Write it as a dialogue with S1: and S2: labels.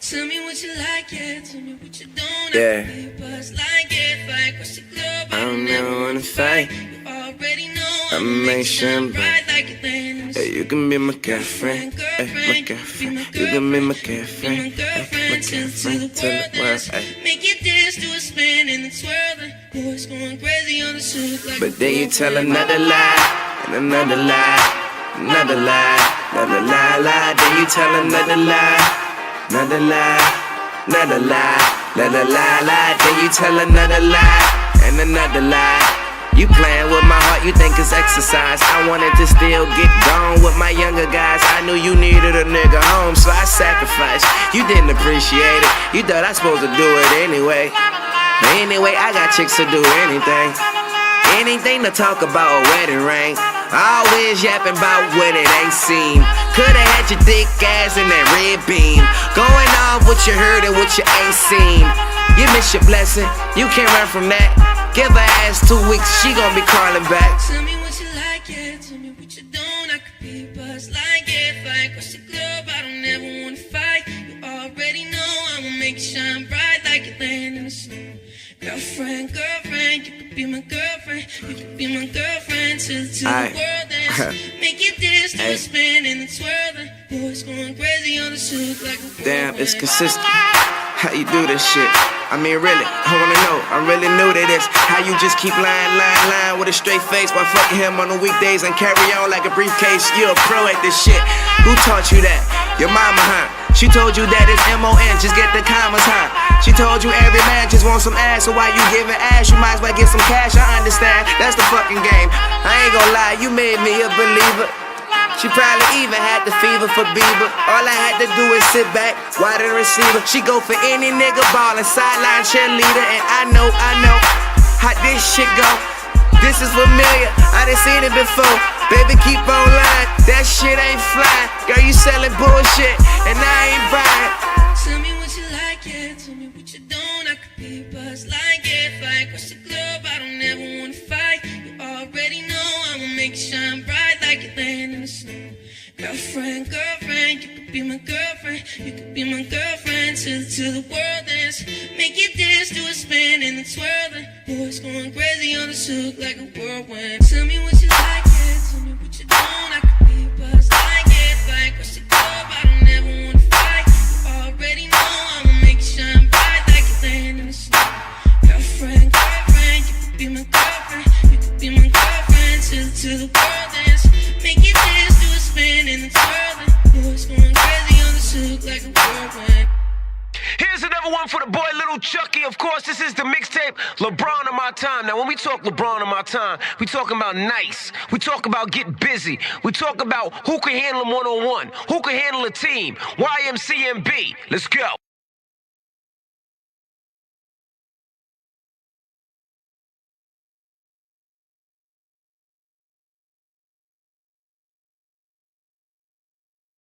S1: Tell me what you like, yeah. Tell me what you don't.
S2: Yeah.
S1: I can be a buzz like it. Fight across the globe.
S2: I don't never wanna fight.
S1: You already know
S2: I'ma make sure I'm
S1: bright like it land.
S2: Hey, you can be my girlfriend. Hey, my girlfriend. You can be my girlfriend.
S1: My girlfriend till
S2: Till the world. Hey.
S1: make you dance to a spin and it's swirling. Boys going crazy on the suit like
S2: But then you tell another lie, and another lie, another lie, another lie, lie. Then you tell another lie, another lie, another lie, another lie, lie. Then you tell another lie, and another lie. You playing with my heart, you think it's exercise. I wanted to still get gone with my younger guys. I knew you needed a nigga home, so I sacrificed. You didn't appreciate it, you thought I supposed to do it anyway. Anyway, I got chicks to do anything. Anything to talk about a wedding ring. Always yapping about what it ain't seen. Coulda had your thick ass in that red beam. Going off what you heard and what you ain't seen. You miss your blessing, you can't run from that. Give her ass 2 weeks, she gon' be crawling back.
S1: Tell me what you like, yeah. Tell me what you don't. I could be a buzz like it. Fight across the globe, I don't ever wanna fight. You already know I'ma make you shine bright like it land in the snow. Girlfriend, girlfriend, you could be my girlfriend. You could be my girlfriend till the world ends. Make you dance to a spin and it's swirling. Boys going crazy on the suit like a
S2: damn, it's consistent. How you do this shit? I mean, really, I wanna know. I'm really new to this. How you just keep lying with a straight face while fucking him on the weekdays and carry on like a briefcase. You a pro at this shit. Who taught you that? Your mama, huh? She told you that it's M-O-N, just get the commas, huh? She told you every man just wants some ass, so why you giving ass? You might as well get some cash, I understand. That's the fucking game. I ain't gonna lie, you made me a believer. She probably even had the fever for Bieber. All I had to do is sit back, wide the receiver. She go for any nigga ballin', sideline cheerleader. And I know how this shit go. This is familiar, I done seen it before. Baby, keep on lying, that shit ain't flying. Girl, you selling bullshit, and I ain't buying.
S1: Tell me what you like, yeah. Tell me what you don't. I could be a buzz like it. Fight across the globe, I don't ever wanna fight. You already know I'ma make you shine bright like it land in the snow. Girlfriend, girlfriend, you could be my girlfriend. You could be my girlfriend till the world ends. Make you dance to a spin and it's swirling. Boys going crazy on the suit like a whirlwind. Tell me what you like, yeah. Tell me what you don't. I could be a buzz like it. Fight across the globe, I don't ever wanna fight. You already know I'ma make you shine bright like it land in the snow. Girlfriend, girlfriend, you could be my girlfriend. You could be my girlfriend till the world ends. Make you dance to a spin and it's swirling. Boys going crazy on the suit like a whirlwind.
S3: Here's another one for the boy Little Chuckee. Of course, this is the mixtape Lebron of my time. Now, when we talk Lebron of my time, we talking about nice. We talk about get busy. We talk about who can handle him one-on-one, who can handle a team. YMCMB. Let's go.